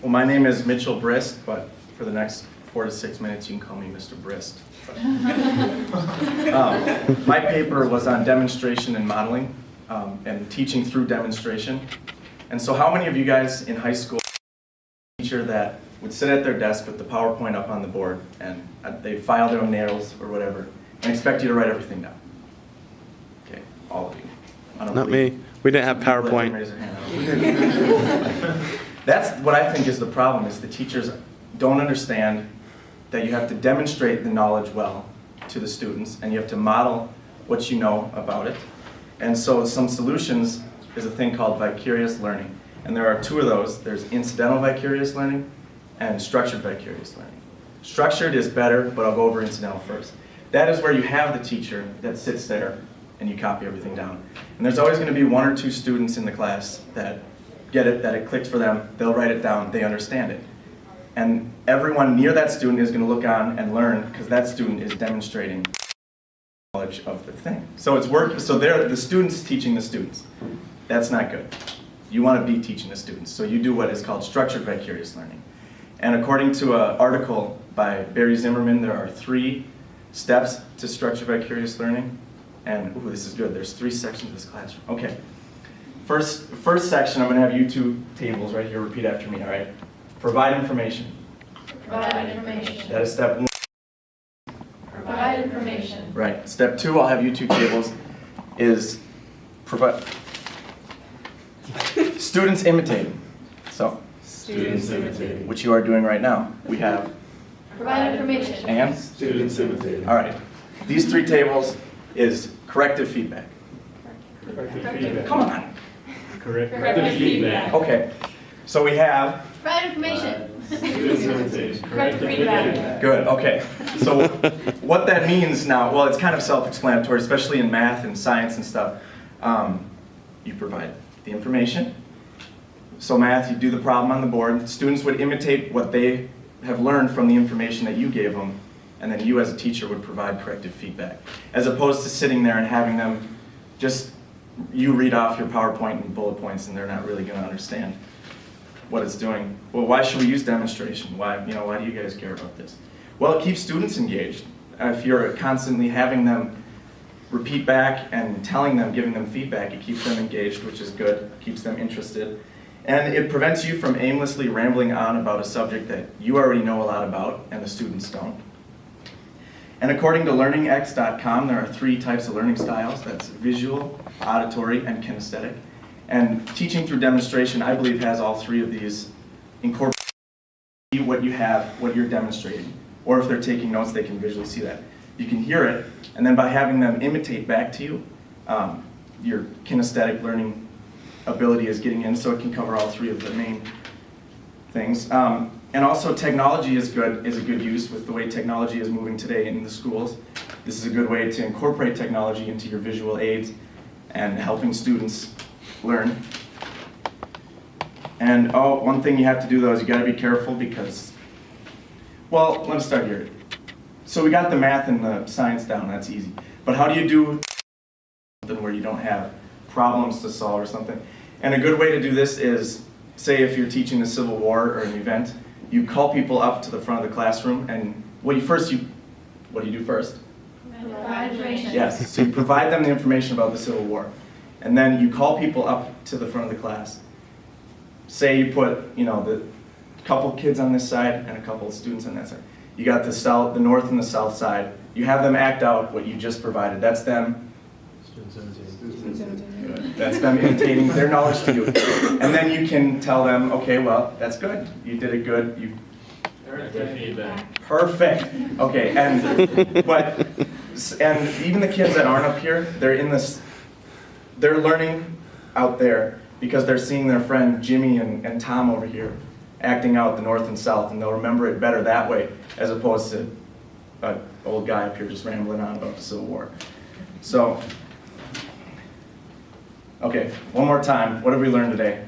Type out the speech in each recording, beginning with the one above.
Well, my name is Mitch Brist, but for the next 4 to 6 minutes, you can call me Mr. Brist. My paper was on demonstration and modeling, and teaching through demonstration. And so how many of you guys in high school had a teacher that would sit at their desk with the PowerPoint up on the board, and they'd file their own nails or whatever, and expect you to write everything down? Okay, all of you. I don't Not believe- me. We didn't have PowerPoint. Raise their hand. That's what I think is the problem, is the teachers don't understand that you have to demonstrate the knowledge well to the students, and you have to model what you know about it. And so some solutions is a thing called vicarious learning. And there are two of those. There's incidental vicarious learning and structured vicarious learning. Structured is better, but I'll go over incidental first. That is where you have the teacher that sits there and you copy everything down. And there's always going to be 1 or 2 students in the class that get it, that it clicks for them, they'll write it down, they understand it. And everyone near that student is going to look on and learn, because that student is demonstrating knowledge of the thing. So it's work. So they're the students teaching the students. That's not good. You want to be teaching the students. So you do what is called structured vicarious learning. And according to an article by Barry Zimmerman, there are 3 steps to structured vicarious learning. And ooh, this is good. There's 3 sections of this classroom. Okay. First section, I'm going to have you 2 tables right here. Repeat after me. All right. Provide information. Provide information. That is step 1. Provide information. Right. Step 2, I'll have you 2 tables, is provide. Students imitating. So, Students imitating. which you are doing right now. We have Provide information. and Students imitating. all right. These 3 tables is corrective feedback. Corrective feedback. Come on. Corrective feedback. Okay. So we have Provide information. Students imitating. Corrective feedback. good. Okay. So what that means now, well, it's kind of self-explanatory, especially in math and science and stuff. You provide the information. So math, you do the problem on the board. Students would imitate what they have learned from the information that you gave them, and then you as a teacher would provide corrective feedback, as opposed to sitting there and having them just, you read off your PowerPoint and bullet points and they're not really going to understand what it's doing. Well, why should we use demonstration? Why do you guys care about this? Well, it keeps students engaged. If you're constantly having them repeat back and telling them, giving them feedback, it keeps them engaged, which is good, keeps them interested. And it prevents you from aimlessly rambling on about a subject that you already know a lot about and the students don't. And according to learningx.com, there are 3 types of learning styles. That's visual, auditory, and kinesthetic. And teaching through demonstration, I believe, has all 3 of these incorporated. What you have, what you're demonstrating. Or if they're taking notes, they can visually see that. You can hear it, and then by having them imitate back to you, your kinesthetic learning ability is getting in, so it can cover all 3 of the main things. And also technology is a good use with the way technology is moving today in the schools. This is a good way to incorporate technology into your visual aids and helping students learn. And one thing you have to do though is you got to be careful because, well, let's start here. So we got the math and the science down, that's easy. But how do you do something where you don't have problems to solve or something? And a good way to do this is, say if you're teaching the Civil War or an event, you call people up to the front of the classroom, and what do you do first? Provide information. Yes, so you provide them the information about the Civil War. And then you call people up to the front of the class. Say you put, the couple kids on this side and a couple of students on that side. You got the north and the south side. You have them act out what you just provided. That's them. Good. That's them imitating their knowledge to you. And then you can tell them, okay, well, that's good. You did it good. Corrective feedback. Perfect. Okay, and even the kids that aren't up here, they're learning out there because they're seeing their friend Jimmy and Tom over here acting out the north and south, and they'll remember it better that way as opposed to an old guy up here just rambling on about the Civil War. So, okay, one more time. What have we learned today?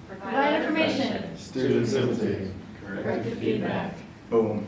Provide information. Students imitating. Corrective feedback. Boom.